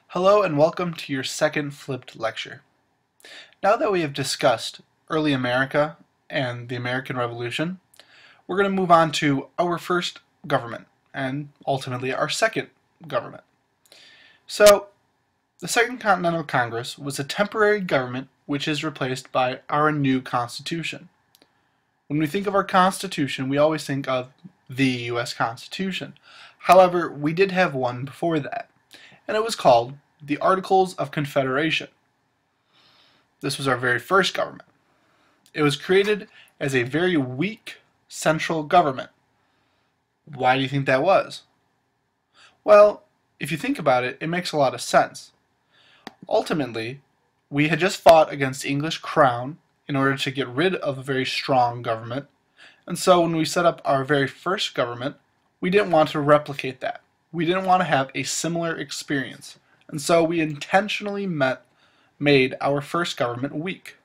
Hello and welcome to your second flipped lecture. Now that we have discussed early America and the American Revolution, we're going to move on to our first government and ultimately our second government. So, the Second Continental Congress was a temporary government which is replaced by our new Constitution. When we think of our Constitution, we always think of the U.S. Constitution. However, we did have one before that, and it was called the Articles of Confederation. This was our very first government. It was created as a very weak central government. Why do you think that was? Well, if you think about it, it makes a lot of sense. Ultimately, we had just fought against the English crown in order to get rid of a very strong government, and so when we set up our very first government, we didn't want to replicate that. We didn't want to have a similar experience. And so we intentionally made our first government weak.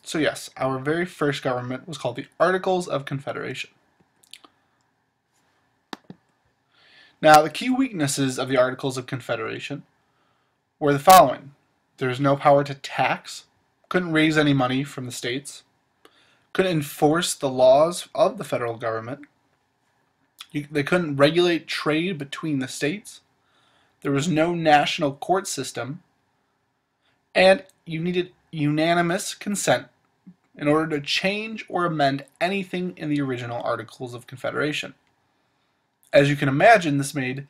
So yes, our very first government was called the Articles of Confederation. Now, the key weaknesses of the Articles of Confederation were the following. There was no power to tax, couldn't raise any money from the states, couldn't enforce the laws of the federal government, they couldn't regulate trade between the states, there was no national court system, and you needed unanimous consent in order to change or amend anything in the original Articles of Confederation. As you can imagine, this made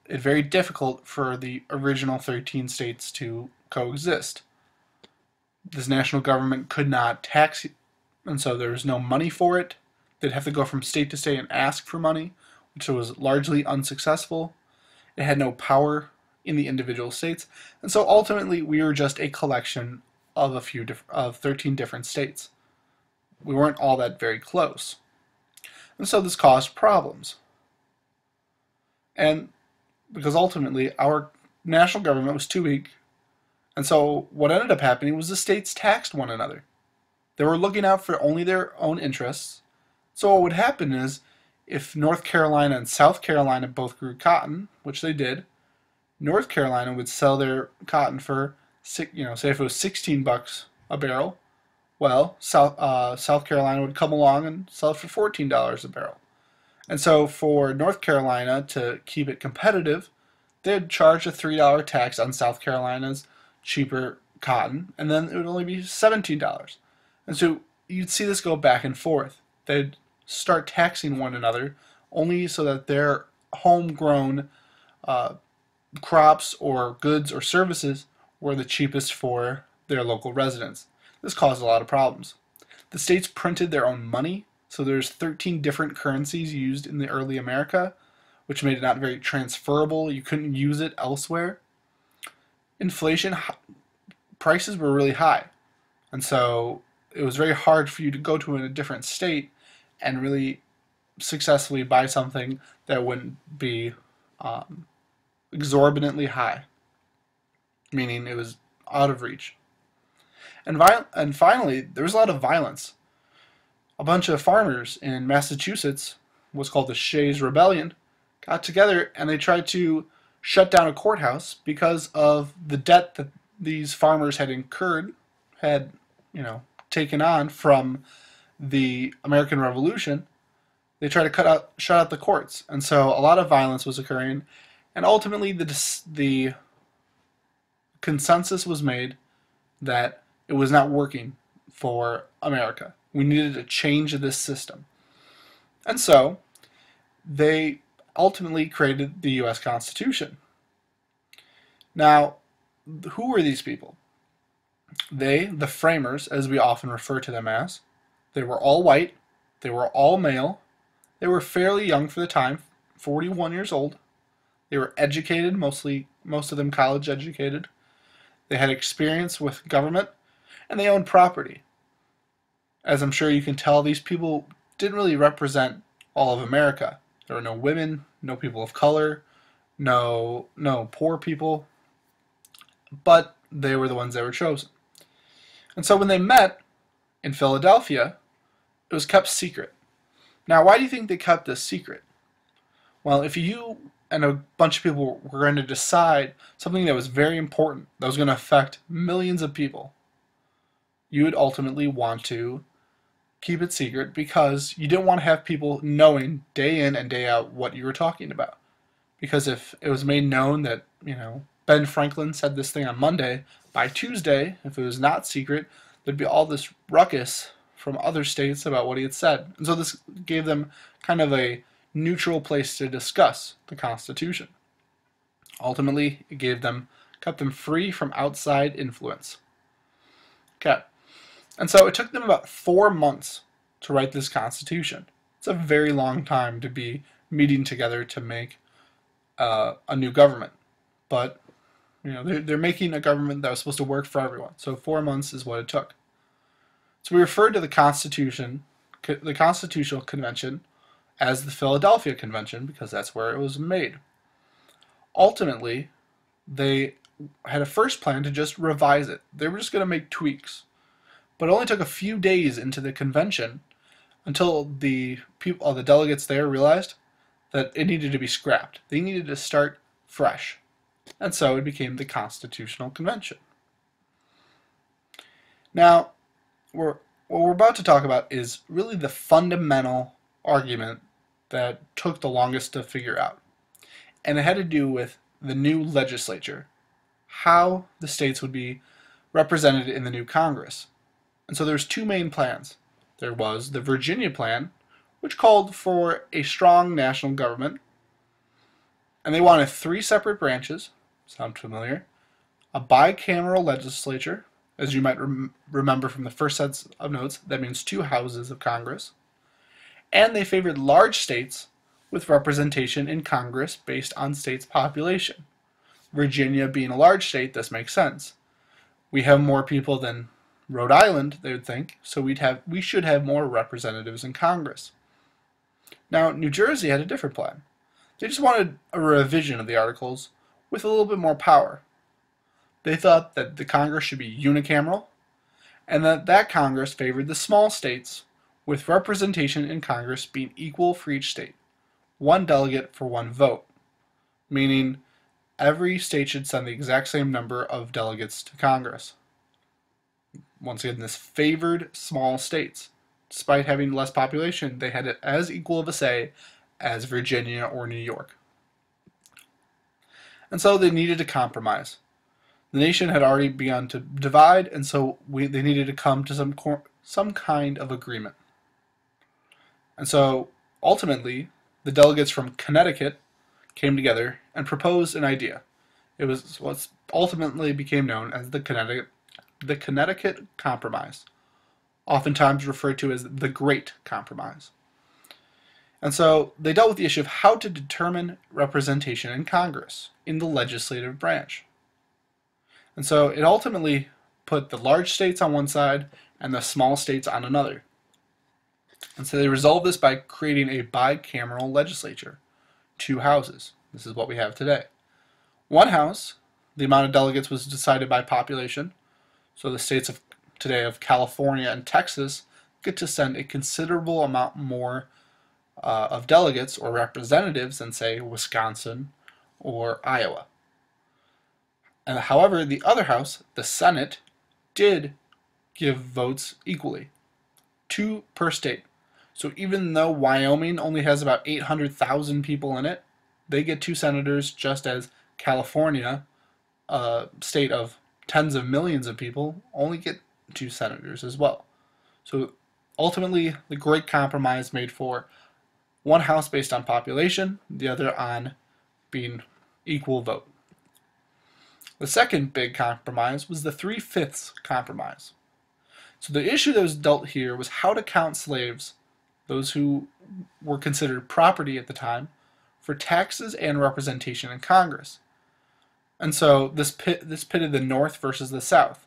it very difficult for the original 13 states to coexist. This national government could not tax, and so there was no money for it. They'd have to go from state to state and ask for money, which was largely unsuccessful. It had no power in the individual states, and so ultimately we were just a collection of 13 different states. We weren't all that very close, and so this caused problems. And because ultimately our national government was too weak, and so what ended up happening was the states taxed one another. They were looking out for only their own interests. So what would happen is, if North Carolina and South Carolina both grew cotton, which they did, North Carolina would sell their cotton for, say if it was $16 a barrel, well, South Carolina would come along and sell it for $14 a barrel. And so for North Carolina to keep it competitive, they'd charge a $3 tax on South Carolina's cheaper cotton, and then it would only be $17. And so you'd see this go back and forth. They'd start taxing one another only so that their homegrown crops or goods or services were the cheapest for their local residents. This caused a lot of problems. The states printed their own money, so there's 13 different currencies used in the early America, which made it not very transferable. You couldn't use it elsewhere. Inflation, prices were really high, and so it was very hard for you to go to a different state and really successfully buy something that wouldn't be exorbitantly high, meaning it was out of reach. And finally, there was a lot of violence. A bunch of farmers in Massachusetts, what's called the Shays Rebellion, got together and they tried to shut down a courthouse because of the debt that these farmers had incurred, had taken on from the American Revolution. They tried to shut out the courts, and so a lot of violence was occurring, and ultimately the consensus was made that it was not working for America. We needed to change this system, and so they ultimately created the U.S. Constitution. Now, who were these people? They, the framers, as we often refer to them as, they were all white, they were all male, they were fairly young for the time, 41 years old, they were educated, most of them college educated, they had experience with government, and they owned property. As I'm sure you can tell, these people didn't really represent all of America. There were no women, no people of color, no poor people, but they were the ones that were chosen. And so when they met in Philadelphia, it was kept secret. Now, why do you think they kept this secret? Well, if you and a bunch of people were going to decide something that was very important, that was going to affect millions of people, you would ultimately want to keep it secret because you didn't want to have people knowing day in and day out what you were talking about. Because if it was made known that, Ben Franklin said this thing on Monday, by Tuesday, if it was not secret, there'd be all this ruckus from other states about what he had said. And so this gave them kind of a neutral place to discuss the Constitution. Ultimately, it kept them free from outside influence. Okay. And so it took them about 4 months to write this Constitution. It's a very long time to be meeting together to make a new government. But, they're making a government that was supposed to work for everyone. So 4 months is what it took. So we referred to the Constitution, the Constitutional Convention, as the Philadelphia Convention because that's where it was made. Ultimately, they had a first plan to just revise it. They were just going to make tweaks. But it only took a few days into the convention until the delegates there realized that it needed to be scrapped. They needed to start fresh. And so it became the Constitutional Convention. Now, what we're about to talk about is really the fundamental argument that took the longest to figure out. And it had to do with the new legislature, how the states would be represented in the new Congress. And so there's two main plans. There was the Virginia plan, which called for a strong national government. And they wanted 3 separate branches, sound familiar? A bicameral legislature, as you might remember from the first sets of notes, that means 2 houses of Congress. And they favored large states with representation in Congress based on states' population. Virginia being a large state, this makes sense. We have more people than Rhode Island, they would think, so we should have more representatives in Congress. Now, New Jersey had a different plan. They just wanted a revision of the Articles with a little bit more power. They thought that the Congress should be unicameral, and that Congress favored the small states, with representation in Congress being equal for each state. 1 delegate for 1 vote, meaning every state should send the exact same number of delegates to Congress. Once again, this favored small states. Despite having less population, they had it as equal of a say as Virginia or New York. And so they needed to compromise. The nation had already begun to divide, and so they needed to come to some kind of agreement. And so ultimately, the delegates from Connecticut came together and proposed an idea. It was what ultimately became known as the Connecticut Compromise, oftentimes referred to as the Great Compromise. And so they dealt with the issue of how to determine representation in Congress, in the legislative branch. And so it ultimately put the large states on one side and the small states on another. And so they resolved this by creating a bicameral legislature, 2 houses. This is what we have today. 1 house, the amount of delegates was decided by population. So the states of today of California and Texas get to send a considerable amount more of delegates or representatives than, say, Wisconsin or Iowa. And however, the other house, the Senate, did give votes equally, 2 per state. So even though Wyoming only has about 800,000 people in it, they get 2 senators, just as California, a state of tens of millions of people, only get 2 senators as well. So ultimately, the Great Compromise made for 1 house based on population, the other on being equal vote. The second big compromise was the 3/5 compromise. So the issue that was dealt here was how to count slaves, those who were considered property at the time, for taxes and representation in Congress. And so this pitted the North versus the South.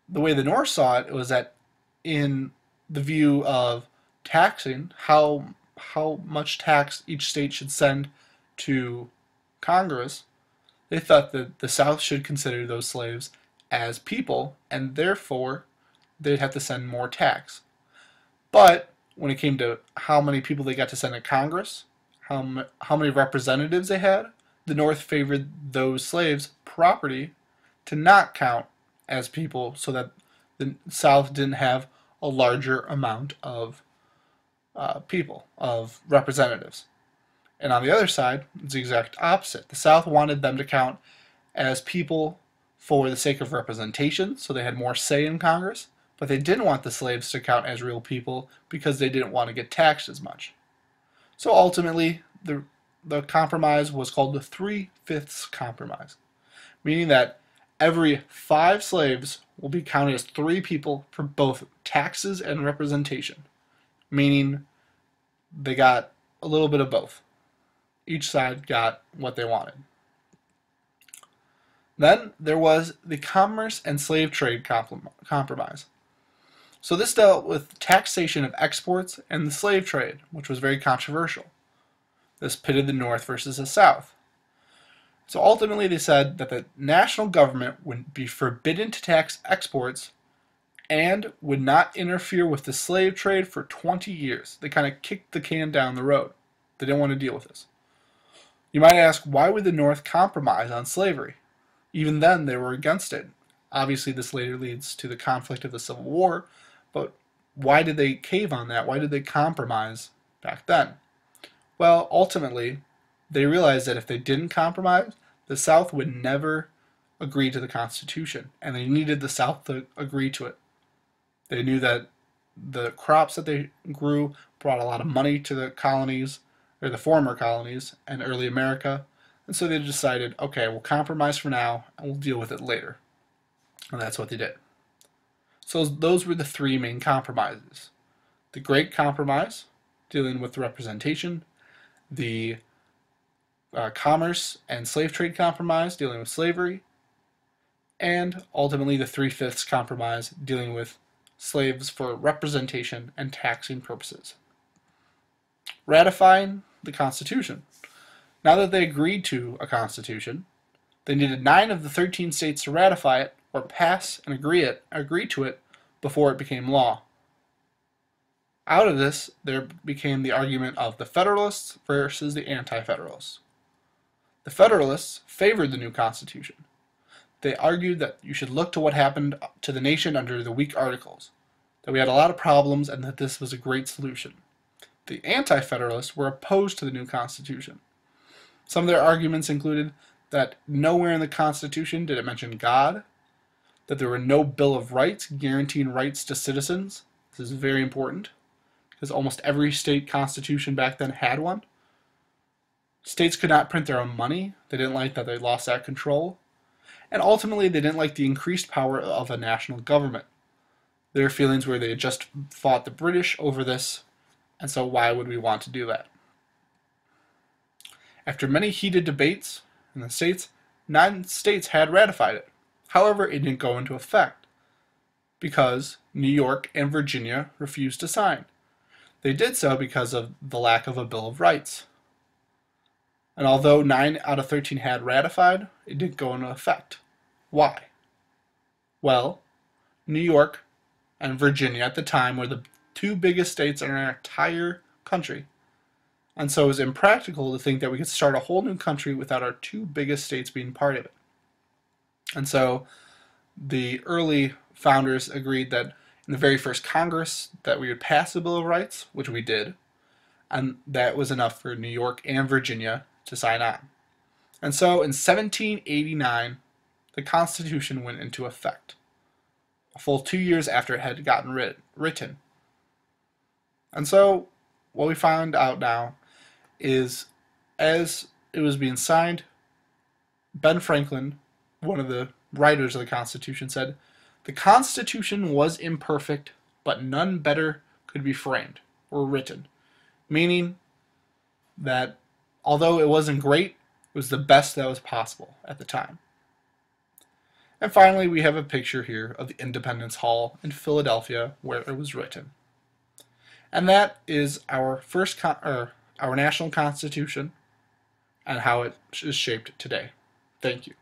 The way the North saw it was that in the view of taxing, how much tax each state should send to Congress, they thought that the South should consider those slaves as people, and therefore they'd have to send more tax. But when it came to how many people they got to send to Congress, how many representatives they had, the North favored those slaves' property to not count as people so that the South didn't have a larger amount of people, of representatives. And on the other side, it's the exact opposite. The South wanted them to count as people for the sake of representation, so they had more say in Congress, but they didn't want the slaves to count as real people because they didn't want to get taxed as much. So ultimately, the compromise was called the 3/5 compromise, meaning that every 5 slaves will be counted as 3 people for both taxes and representation, meaning they got a little bit of both. Each side got what they wanted. Then there was the Commerce and Slave Trade Compromise. So this dealt with taxation of exports and the slave trade, which was very controversial. This pitted the North versus the South. So ultimately they said that the national government would be forbidden to tax exports and would not interfere with the slave trade for 20 years. They kind of kicked the can down the road. They didn't want to deal with this. You might ask, why would the North compromise on slavery? Even then, they were against it. Obviously, this later leads to the conflict of the Civil War, but why did they cave on that? Why did they compromise back then? Well, ultimately, they realized that if they didn't compromise, the South would never agree to the Constitution, and they needed the South to agree to it. They knew that the crops that they grew brought a lot of money to the colonies, or the former colonies, and early America, and so they decided, okay, we'll compromise for now, and we'll deal with it later. And that's what they did. So those were the 3 main compromises. The Great Compromise, dealing with representation, the Commerce and Slave Trade Compromise, dealing with slavery, and ultimately the 3/5 Compromise, dealing with slaves for representation and taxing purposes. Ratifying the Constitution. Now that they agreed to a constitution, they needed 9 of the 13 states to ratify it or pass and agree to it before it became law. Out of this, there became the argument of the Federalists versus the Anti-Federalists. The Federalists favored the new Constitution. They argued that you should look to what happened to the nation under the weak articles, that we had a lot of problems and that this was a great solution. The Anti-Federalists were opposed to the new Constitution. Some of their arguments included that nowhere in the Constitution did it mention God, that there were no Bill of Rights guaranteeing rights to citizens. This is very important, because almost every state constitution back then had one. States could not print their own money. They didn't like that they lost that control. And ultimately, they didn't like the increased power of a national government. Their feelings were they had just fought the British over this, and so why would we want to do that? After many heated debates in the states, 9 states had ratified it. However, it didn't go into effect because New York and Virginia refused to sign. They did so because of the lack of a Bill of Rights. And although 9 out of 13 had ratified, it didn't go into effect. Why? Well, New York and Virginia at the time were the 2 biggest states in our entire country. And so it was impractical to think that we could start a whole new country without our 2 biggest states being part of it. And so the early founders agreed that in the very first Congress that we would pass a Bill of Rights, which we did, and that was enough for New York and Virginia to sign on. And so in 1789, the Constitution went into effect, a full 2 years after it had gotten written. And so what we find out now is, as it was being signed, Ben Franklin, one of the writers of the Constitution, said, "The Constitution was imperfect, but none better could be framed or written," meaning that although it wasn't great, it was the best that was possible at the time. And finally, we have a picture here of the Independence Hall in Philadelphia where it was written. And that is our our national constitution and how it is shaped today. Thank you.